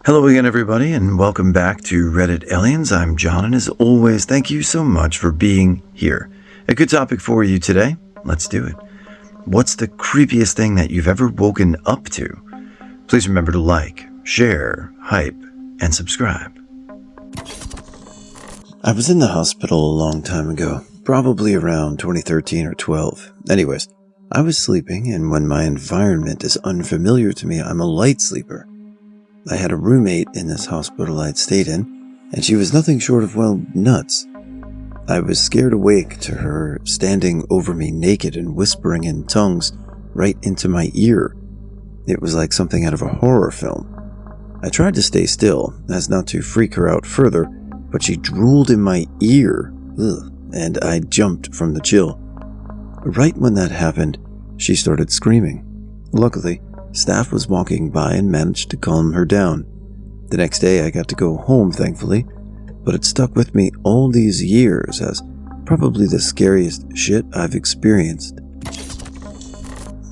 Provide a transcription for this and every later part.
Hello again, everybody, and welcome back to Reddit Aliens. I'm John, and as always, thank you so much for being here. A good topic for you today. Let's do it. What's the creepiest thing that you've ever woken up to? Please remember to like, share, hype, and subscribe. I was in the hospital a long time ago, probably around 2013 or 12. Anyways, I was sleeping, and when my environment is unfamiliar to me, I'm a light sleeper. I had a roommate in this hospital I'd stayed in, and she was nothing short of, well, nuts. I was scared awake to her standing over me naked and whispering in tongues right into my ear. It was like something out of a horror film. I tried to stay still, as not to freak her out further, but she drooled in my ear, and I jumped from the chill. Right when that happened, she started screaming. Luckily, staff was walking by and managed to calm her down. The next day I got to go home, thankfully, but it stuck with me all these years as probably the scariest shit I've experienced.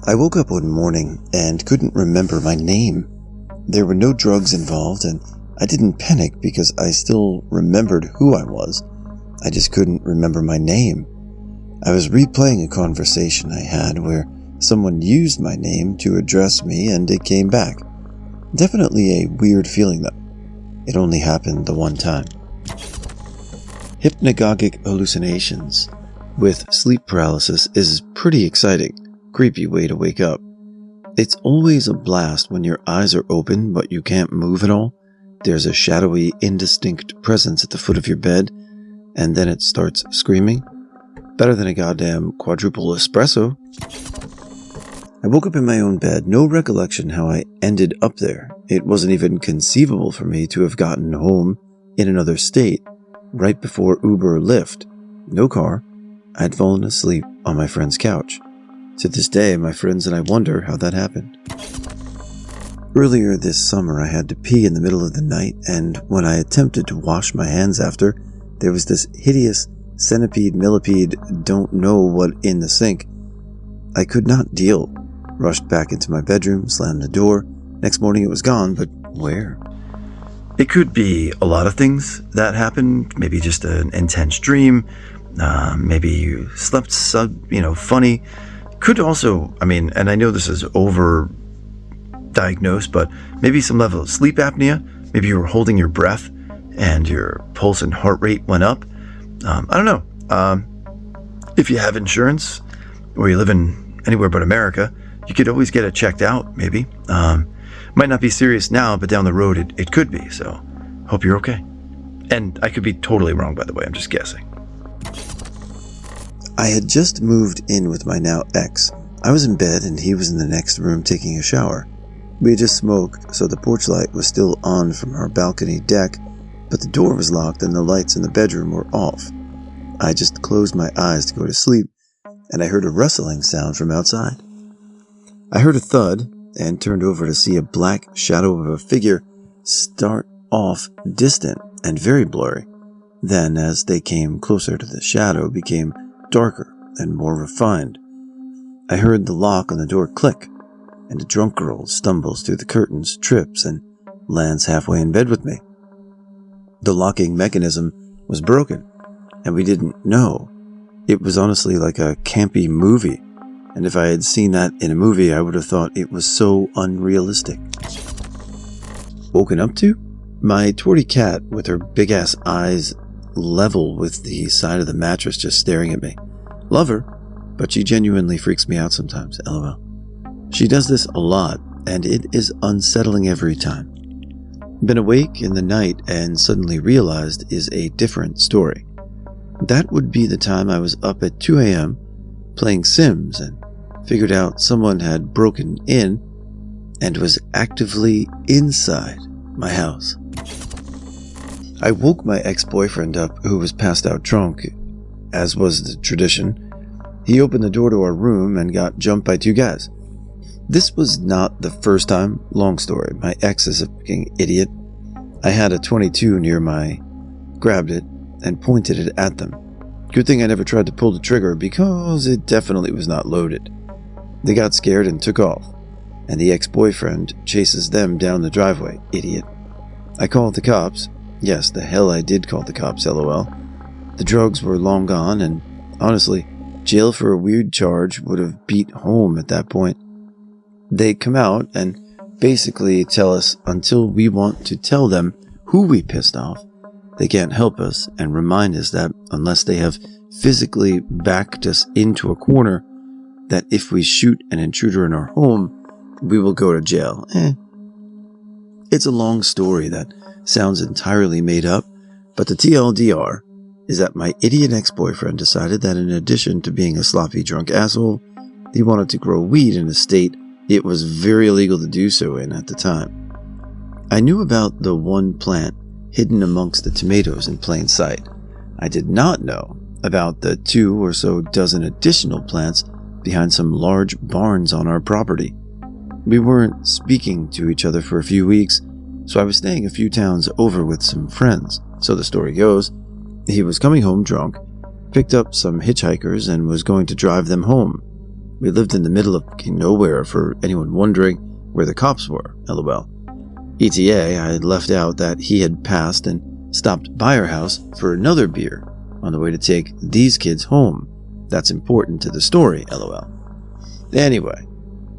I woke up one morning and couldn't remember my name. There were no drugs involved, and I didn't panic because I still remembered who I was. I just couldn't remember my name. I was replaying a conversation I had where someone used my name to address me and it came back. Definitely a weird feeling though. It only happened the one time. Hypnagogic hallucinations with sleep paralysis is pretty exciting, creepy way to wake up. It's always a blast when your eyes are open but you can't move at all. There's a shadowy, indistinct presence at the foot of your bed, and then it starts screaming. Better than a goddamn quadruple espresso. I woke up in my own bed, no recollection how I ended up there. It wasn't even conceivable for me to have gotten home in another state, right before Uber or Lyft. No car. I'd fallen asleep on my friend's couch. To this day, my friends and I wonder how that happened. Earlier this summer, I had to pee in the middle of the night, and when I attempted to wash my hands after, there was this hideous centipede, millipede, don't know what in the sink. I could not deal. Rushed back into my bedroom, slammed the door. Next morning it was gone, but where? It could be a lot of things that happened. Maybe just an intense dream. Maybe you slept funny. Could also, and I know this is over-diagnosed, but maybe some level of sleep apnea. Maybe you were holding your breath and your pulse and heart rate went up. I don't know. If you have insurance or you live in anywhere but America, you could always get it checked out, maybe. Might not be serious now, but down the road it could be, so hope you're okay. And I could be totally wrong, by the way, I'm just guessing. I had just moved in with my now ex. I was in bed and he was in the next room taking a shower. We had just smoked, so the porch light was still on from our balcony deck, but the door was locked and the lights in the bedroom were off. I just closed my eyes to go to sleep, and I heard a rustling sound from outside. I heard a thud and turned over to see a black shadow of a figure start off distant and very blurry. Then, as they came closer to the shadow, became darker and more refined. I heard the lock on the door click, and a drunk girl stumbles through the curtains, trips, and lands halfway in bed with me. The locking mechanism was broken, and we didn't know. It was honestly like a campy movie. And if I had seen that in a movie, I would have thought it was so unrealistic. Woken up to? My torty cat with her big-ass eyes level with the side of the mattress just staring at me. Love her, but she genuinely freaks me out sometimes, lol. She does this a lot, and it is unsettling every time. Been awake in the night and suddenly realized is a different story. That would be the time I was up at 2 a.m. playing Sims and figured out someone had broken in and was actively inside my house. I woke my ex-boyfriend up, who was passed out drunk, as was the tradition. He opened the door to our room and got jumped by 2 guys. This was not the first time. Long story. My ex is a fucking idiot. I had a .22 near grabbed it and pointed it at them. Good thing I never tried to pull the trigger because it definitely was not loaded. They got scared and took off, and the ex-boyfriend chases them down the driveway, idiot. I called the cops. Yes, the hell I did call the cops, lol. The drugs were long gone, and honestly, jail for a weird charge would have beat home at that point. They come out and basically tell us until we want to tell them who we pissed off, they can't help us, and remind us that unless they have physically backed us into a corner, that if we shoot an intruder in our home, we will go to jail. It's a long story that sounds entirely made up, but the TLDR is that my idiot ex-boyfriend decided that in addition to being a sloppy drunk asshole, he wanted to grow weed in a state it was very illegal to do so in at the time. I knew about the one plant hidden amongst the tomatoes in plain sight. I did not know about the 2 or so dozen additional plants behind some large barns on our property. We weren't speaking to each other for a few weeks, so I was staying a few towns over with some friends. So the story goes, he was coming home drunk, picked up some hitchhikers, and was going to drive them home. We lived in the middle of nowhere, for anyone wondering where the cops were, lol. ETA, I had left out that he had passed and stopped by our house for another beer on the way to take these kids home. That's important to the story, lol. Anyway,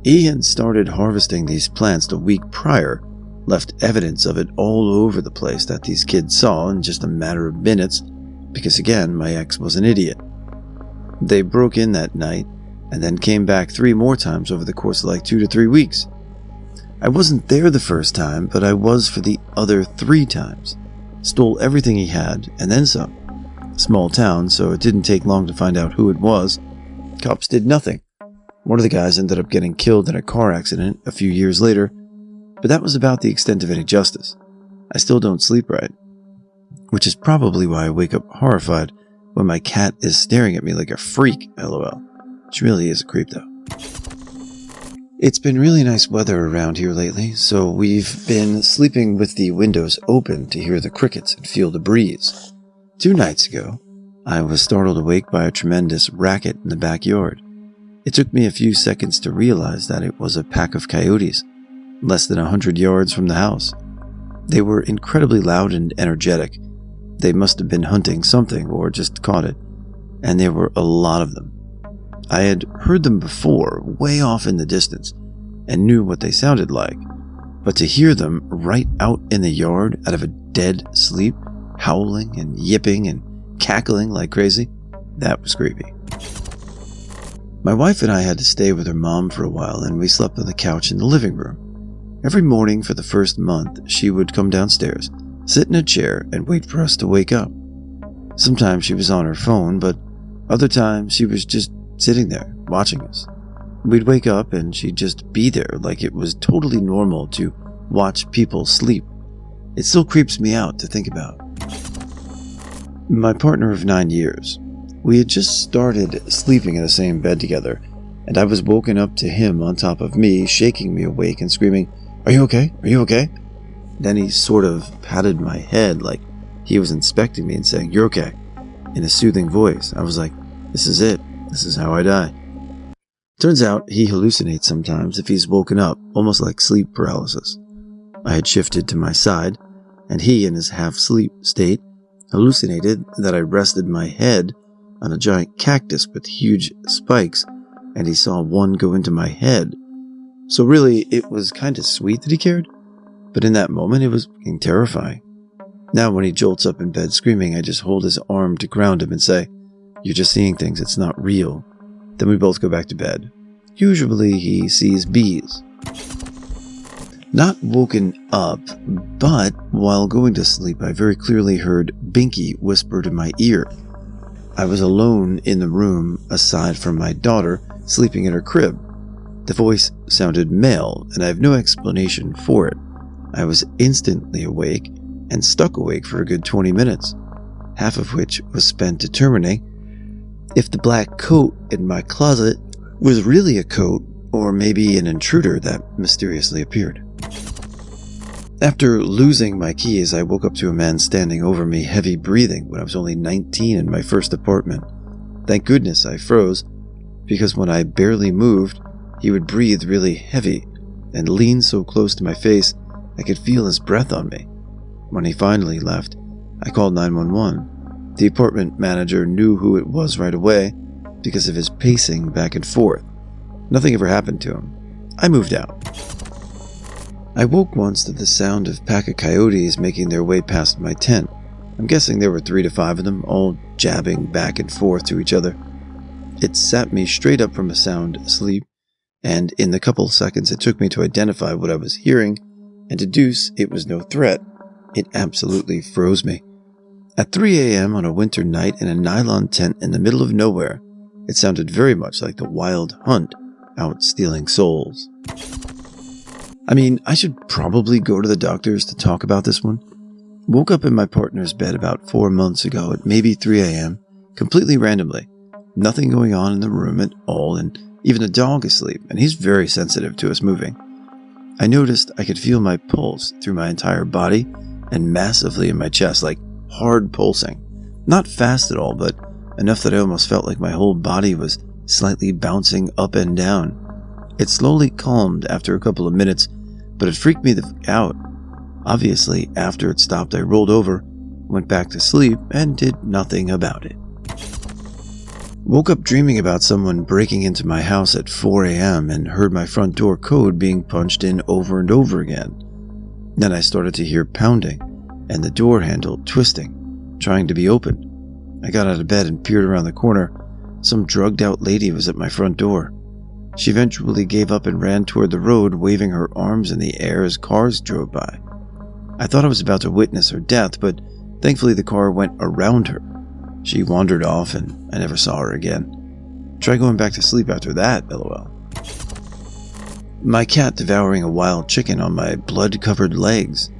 he had started harvesting these plants the week prior, left evidence of it all over the place that these kids saw in just a matter of minutes, because again, my ex was an idiot. They broke in that night, and then came back 3 more times over the course of like 2 to 3 weeks. I wasn't there the first time, but I was for the other 3 times. Stole everything he had, and then some. Small town, so it didn't take long to find out who it was. Cops did nothing. One of the guys ended up getting killed in a car accident a few years later, but that was about the extent of any justice. I still don't sleep right, which is probably why I wake up horrified when my cat is staring at me like a freak, lol. She really is a creep, though. It's been really nice weather around here lately, so we've been sleeping with the windows open to hear the crickets and feel the breeze. 2 nights ago, I was startled awake by a tremendous racket in the backyard. It took me a few seconds to realize that it was a pack of coyotes, less than 100 yards from the house. They were incredibly loud and energetic. They must have been hunting something or just caught it, and there were a lot of them. I had heard them before, way off in the distance, and knew what they sounded like, but to hear them right out in the yard out of a dead sleep, howling and yipping and cackling like crazy, that was creepy. My wife and I had to stay with her mom for a while, and we slept on the couch in the living room. Every morning for the first month, she would come downstairs, sit in a chair, and wait for us to wake up. Sometimes she was on her phone, but other times she was just sitting there, watching us. We'd wake up and she'd just be there like it was totally normal to watch people sleep. It still creeps me out to think about. My partner of 9 years. We had just started sleeping in the same bed together, and I was woken up to him on top of me, shaking me awake and screaming, "Are you okay? Are you okay?" Then he sort of patted my head like he was inspecting me and saying, "You're okay," in a soothing voice. I was like, this is it. This is how I die. Turns out he hallucinates sometimes if he's woken up, almost like sleep paralysis. I had shifted to my side, and he, in his half-sleep state, hallucinated that I rested my head on a giant cactus with huge spikes, and he saw one go into my head. So really, it was kind of sweet that he cared, but in that moment, it was fucking terrifying. Now when he jolts up in bed screaming, I just hold his arm to ground him and say, "You're just seeing things, it's not real." Then we both go back to bed. Usually he sees bees. Not woken up, but while going to sleep, I very clearly heard Binky whispered in my ear. I was alone in the room, aside from my daughter, sleeping in her crib. The voice sounded male, and I have no explanation for it. I was instantly awake, and stuck awake for a good 20 minutes, half of which was spent determining if the black coat in my closet was really a coat, or maybe an intruder that mysteriously appeared. After losing my keys, I woke up to a man standing over me, heavy breathing, when I was only 19 in my first apartment. Thank goodness I froze, because when I barely moved, he would breathe really heavy and lean so close to my face I could feel his breath on me. When he finally left, I called 911. The apartment manager knew who it was right away because of his pacing back and forth. Nothing ever happened to him. I moved out. I woke once to the sound of a pack of coyotes making their way past my tent. I'm guessing there were 3 to 5 of them, all jabbing back and forth to each other. It sat me straight up from a sound asleep, and in the couple seconds it took me to identify what I was hearing and deduce it was no threat, it absolutely froze me. At 3 a.m. on a winter night in a nylon tent in the middle of nowhere, it sounded very much like the Wild Hunt out stealing souls. I mean, I should probably go to the doctors to talk about this one. Woke up in my partner's bed about 4 months ago at maybe 3 a.m., completely randomly. Nothing going on in the room at all, and even the dog asleep, and he's very sensitive to us moving. I noticed I could feel my pulse through my entire body and massively in my chest, like hard pulsing. Not fast at all, but enough that I almost felt like my whole body was slightly bouncing up and down. It slowly calmed after a couple of minutes, but it freaked me the fuck out. Obviously, after it stopped, I rolled over, went back to sleep, and did nothing about it. Woke up dreaming about someone breaking into my house at 4 a.m. and heard my front door code being punched in over and over again. Then I started to hear pounding and the door handle twisting, trying to be opened. I got out of bed and peered around the corner. Some drugged out lady was at my front door. She eventually gave up and ran toward the road, waving her arms in the air as cars drove by. I thought I was about to witness her death, but thankfully the car went around her. She wandered off and I never saw her again. Try going back to sleep after that, lol. My cat devouring a wild chicken on my blood-covered legs.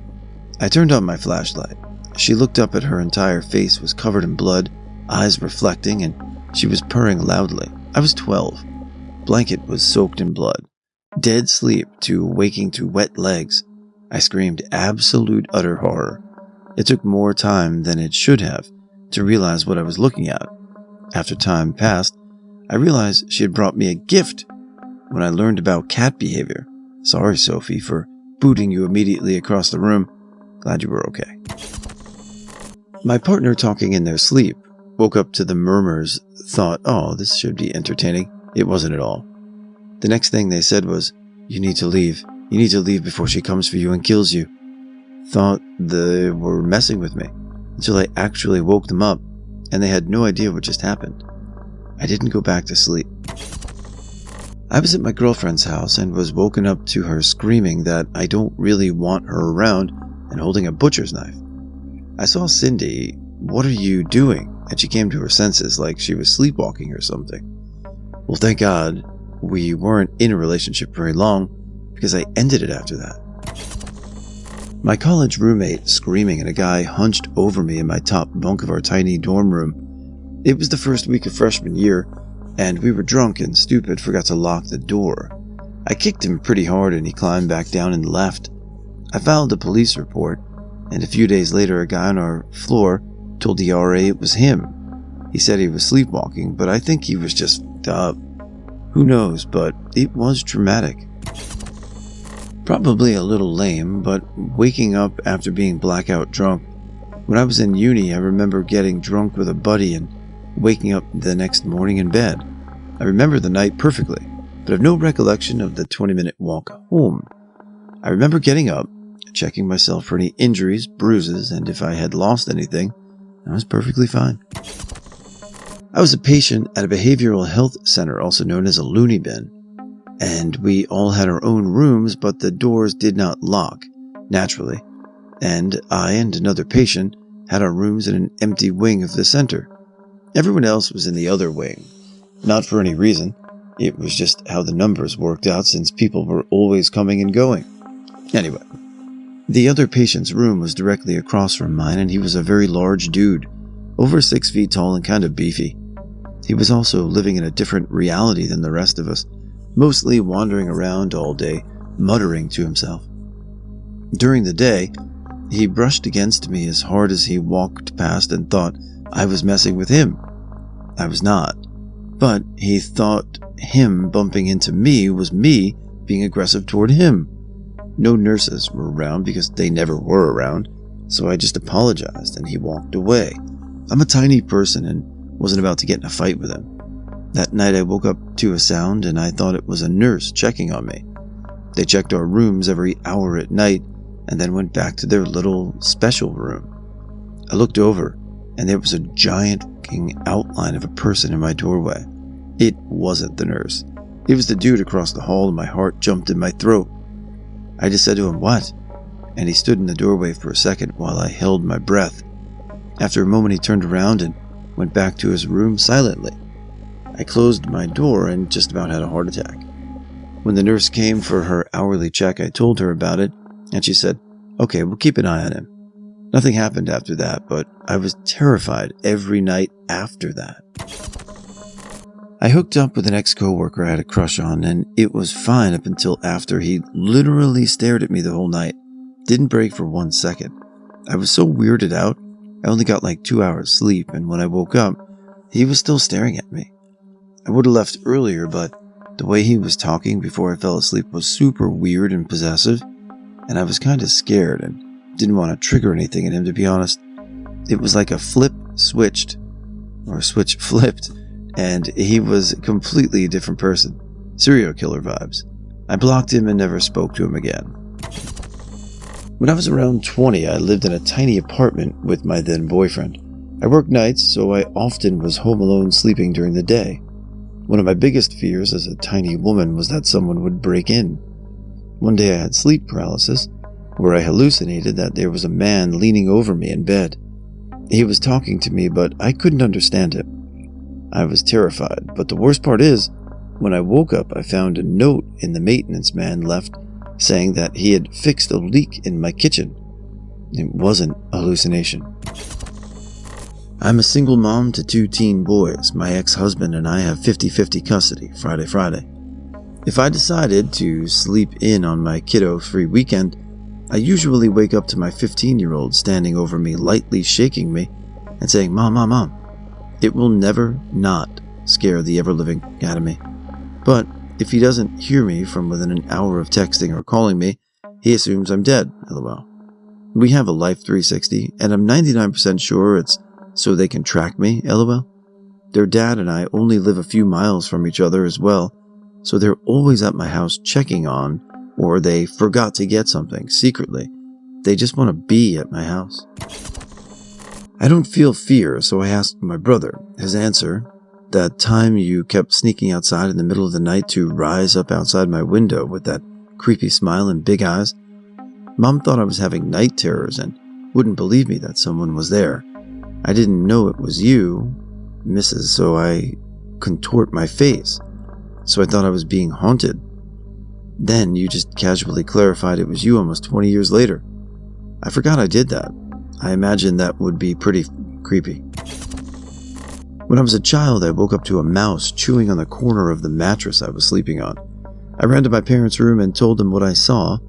I turned on my flashlight. She looked up at her entire face was covered in blood, eyes reflecting, and she was purring loudly. I was 12. Blanket was soaked in blood. Dead sleep to waking to wet legs. I screamed absolute utter horror. It took more time than it should have to realize what I was looking at. After time passed, I realized she had brought me a gift when I learned about cat behavior. Sorry, Sophie, for booting you immediately across the room. Glad you were okay. My partner, talking in their sleep, woke up to the murmurs, thought, oh, this should be entertaining. It wasn't at all. The next thing they said was, you need to leave. You need to leave before she comes for you and kills you. Thought they were messing with me until I actually woke them up and they had no idea what just happened. I didn't go back to sleep. I was at my girlfriend's house and was woken up to her screaming that I don't really want her around and holding a butcher's knife. I saw Cindy, what are you doing? And she came to her senses like she was sleepwalking or something. Well, thank God we weren't in a relationship very long because I ended it after that. My college roommate screaming and a guy hunched over me in my top bunk of our tiny dorm room. It was the first week of freshman year, and we were drunk and stupid, forgot to lock the door. I kicked him pretty hard and he climbed back down and left. I filed a police report, and a few days later a guy on our floor told the RA it was him. He said he was sleepwalking, but I think he was just fucked up. Who knows, but it was traumatic. Probably a little lame, but waking up after being blackout drunk. When I was in uni, I remember getting drunk with a buddy and waking up the next morning in bed. I remember the night perfectly, but have no recollection of the 20-minute walk home. I remember getting up, checking myself for any injuries, bruises, and if I had lost anything, I was perfectly fine. I was a patient at a behavioral health center, also known as a loony bin. And we all had our own rooms, but the doors did not lock, naturally. And I and another patient had our rooms in an empty wing of the center. Everyone else was in the other wing. Not for any reason. It was just how the numbers worked out since people were always coming and going. Anyway, the other patient's room was directly across from mine, and he was a very large dude, over 6 feet tall and kind of beefy. He was also living in a different reality than the rest of us, mostly wandering around all day, muttering to himself. During the day, he brushed against me as hard as he walked past and thought I was messing with him. I was not, but he thought him bumping into me was me being aggressive toward him. No nurses were around because they never were around. so I just apologized and he walked away. I'm a tiny person and wasn't about to get in a fight with him. That night I woke up to a sound and I thought it was a nurse checking on me. They checked our rooms every hour at night and then went back to their little special room. I looked over and there was a giant fucking outline of a person in my doorway. It wasn't the nurse. It was the dude across the hall and my heart jumped in my throat. I just said to him, "What?" And he stood in the doorway for a second while I held my breath. After a moment he turned around and went back to his room silently. I closed my door and just about had a heart attack. When the nurse came for her hourly check, I told her about it, and she said, "Okay, we'll keep an eye on him." Nothing happened after that, but I was terrified every night after that. I hooked up with an ex-coworker I had a crush on, and it was fine up until after he literally stared at me the whole night. Didn't break for 1 second. I was so weirded out, I only got like 2 hours sleep, and when I woke up, he was still staring at me. I would have left earlier, but the way he was talking before I fell asleep was super weird and possessive, and I was kind of scared and didn't want to trigger anything in him, to be honest. It was like a switch flipped, and he was completely a different person. Serial killer vibes. I blocked him and never spoke to him again. When I was around 20, I lived in a tiny apartment with my then boyfriend. I worked nights, so I often was home alone sleeping during the day. One of my biggest fears as a tiny woman was that someone would break in. One day I had sleep paralysis, where I hallucinated that there was a man leaning over me in bed. He was talking to me, but I couldn't understand him. I was terrified, but the worst part is, when I woke up, I found a note in the maintenance man left saying that he had fixed a leak in my kitchen. It wasn't a hallucination. I'm a single mom to 2 teen boys. My ex-husband and I have 50-50 custody, Friday. If I decided to sleep in on my kiddo-free weekend, I usually wake up to my 15-year-old standing over me, lightly shaking me and saying, Mom. It will never not scare the ever-living out of me. But if he doesn't hear me from within an hour of texting or calling me, he assumes I'm dead, lol. We have a Life 360, and I'm 99% sure it's so they can track me, lol. Their dad and I only live a few miles from each other as well, so they're always at my house checking on, or they forgot to get something secretly. They just want to be at my house. I don't feel fear, so I asked my brother. His answer, that time you kept sneaking outside in the middle of the night to rise up outside my window with that creepy smile and big eyes. Mom thought I was having night terrors and wouldn't believe me that someone was there. I didn't know it was you, Mrs., so I contort my face. So I thought I was being haunted. Then you just casually clarified it was you almost 20 years later. I forgot I did that. I imagined that would be pretty creepy. When I was a child, I woke up to a mouse chewing on the corner of the mattress I was sleeping on. I ran to my parents' room and told them what I saw,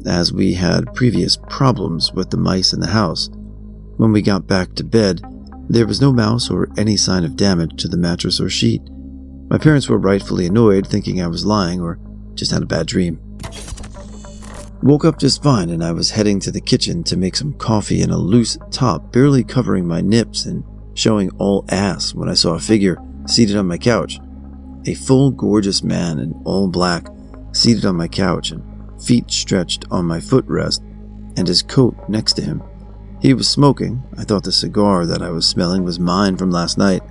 as we had previous problems with the mice in the house. When we got back to bed, there was no mouse or any sign of damage to the mattress or sheet. My parents were rightfully annoyed, thinking I was lying or just had a bad dream. Woke up just fine, and I was heading to the kitchen to make some coffee in a loose top, barely covering my nips and showing all ass when I saw a figure seated on my couch. A full gorgeous man in all black, seated on my couch and feet stretched on my footrest and his coat next to him. He was smoking. I thought the cigar that I was smelling was mine from last night.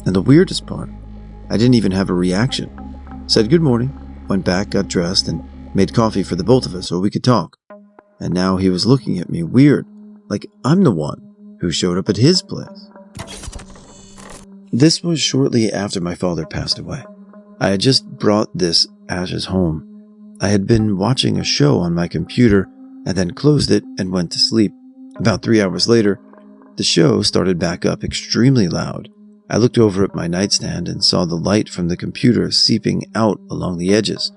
And the weirdest part, I didn't even have a reaction. Said good morning, went back, got dressed, and made coffee for the both of us so we could talk. And now he was looking at me weird, like I'm the one who showed up at his place. This was shortly after my father passed away. I had just brought this ashes home. I had been watching a show on my computer and then closed it and went to sleep. About 3 hours later, the show started back up extremely loud. I looked over at my nightstand and saw the light from the computer seeping out along the edges.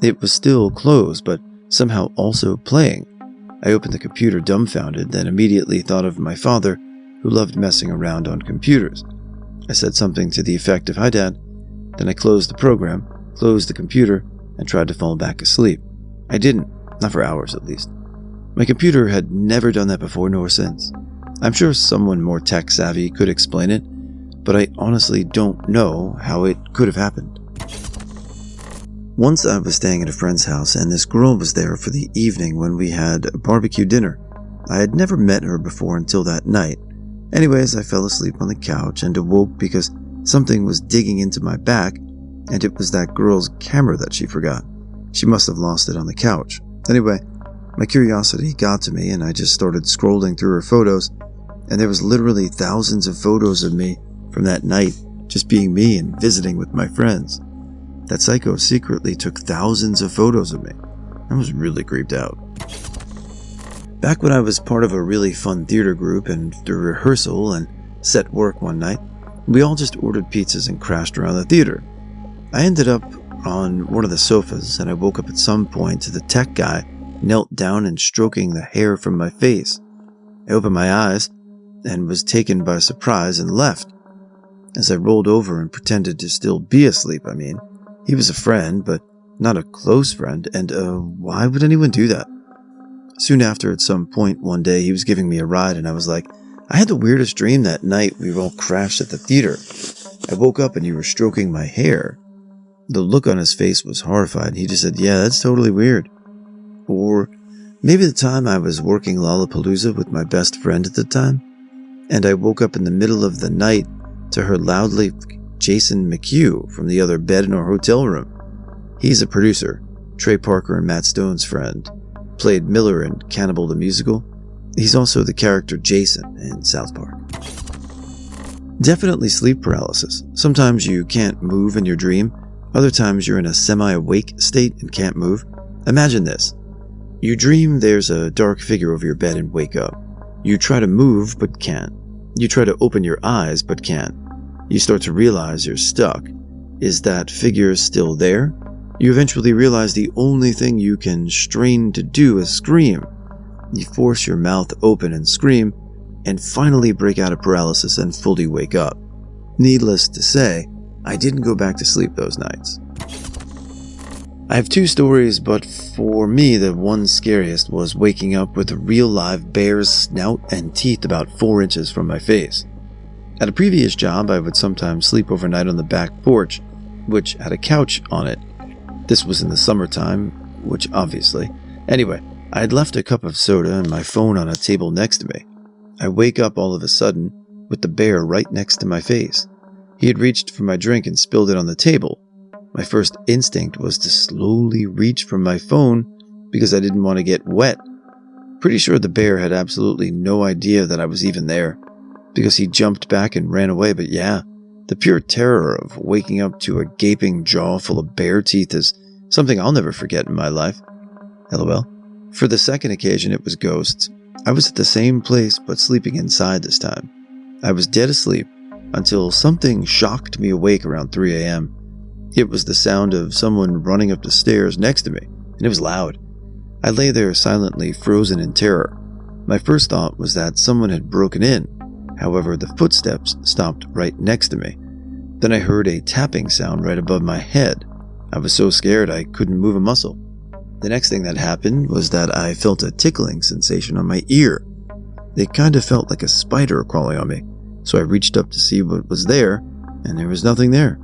It was still closed, but somehow also playing. I opened the computer dumbfounded, then immediately thought of my father, who loved messing around on computers. I said something to the effect of, "Hi, Dad." Then I closed the program, closed the computer, and tried to fall back asleep. I didn't, not for hours at least. My computer had never done that before nor since. I'm sure someone more tech-savvy could explain it, but I honestly don't know how it could have happened. Once I was staying at a friend's house and this girl was there for the evening when we had a barbecue dinner. I had never met her before until that night. Anyways, I fell asleep on the couch and awoke because something was digging into my back, and it was that girl's camera that she forgot. She must have lost it on the couch. Anyway, my curiosity got to me and I just started scrolling through her photos, and there was literally thousands of photos of me from that night, just being me and visiting with my friends. That psycho secretly took thousands of photos of me. I was really creeped out. Back when I was part of a really fun theater group and through rehearsal and set work one night, we all just ordered pizzas and crashed around the theater. I ended up on one of the sofas and I woke up at some point to the tech guy knelt down and stroking the hair from my face. I opened my eyes and was taken by surprise and left. As I rolled over and pretended to still be asleep, he was a friend, but not a close friend, and why would anyone do that? Soon after, at some point one day, he was giving me a ride, and I was like, I had the weirdest dream that night we all crashed at the theater. I woke up and you were stroking my hair. The look on his face was horrified, and he just said, yeah, that's totally weird. Or maybe the time I was working Lollapalooza with my best friend at the time, and I woke up in the middle of the night to her loudly Jason McHugh from the other bed in our hotel room. He's a producer, Trey Parker and Matt Stone's friend, played Miller in Cannibal the Musical. He's also the character Jason in South Park. Definitely sleep paralysis. Sometimes you can't move in your dream. Other times you're in a semi-awake state and can't move. Imagine this. You dream there's a dark figure over your bed and wake up. You try to move but can't. You try to open your eyes but can't. You start to realize you're stuck. Is that figure still there? You eventually realize the only thing you can strain to do is scream. You force your mouth open and scream, and finally break out of paralysis and fully wake up. Needless to say, I didn't go back to sleep those nights. I have two stories, but for me the one scariest was waking up with a real live bear's snout and teeth about 4 inches from my face. At a previous job, I would sometimes sleep overnight on the back porch, which had a couch on it. This was in the summertime, which obviously. Anyway, I had left a cup of soda and my phone on a table next to me. I wake up all of a sudden with the bear right next to my face. He had reached for my drink and spilled it on the table. My first instinct was to slowly reach for my phone because I didn't want to get wet. Pretty sure the bear had absolutely no idea that I was even there, because he jumped back and ran away. But yeah, the pure terror of waking up to a gaping jaw full of bear teeth is something I'll never forget in my life. LOL. For the second occasion, it was ghosts. I was at the same place, but sleeping inside this time. I was dead asleep until something shocked me awake around 3 a.m. It was the sound of someone running up the stairs next to me, and it was loud. I lay there silently frozen in terror. My first thought was that someone had broken in. However, the footsteps stopped right next to me. Then I heard a tapping sound right above my head. I was so scared I couldn't move a muscle. The next thing that happened was that I felt a tickling sensation on my ear. It kind of felt like a spider crawling on me, so I reached up to see what was there, and there was nothing there.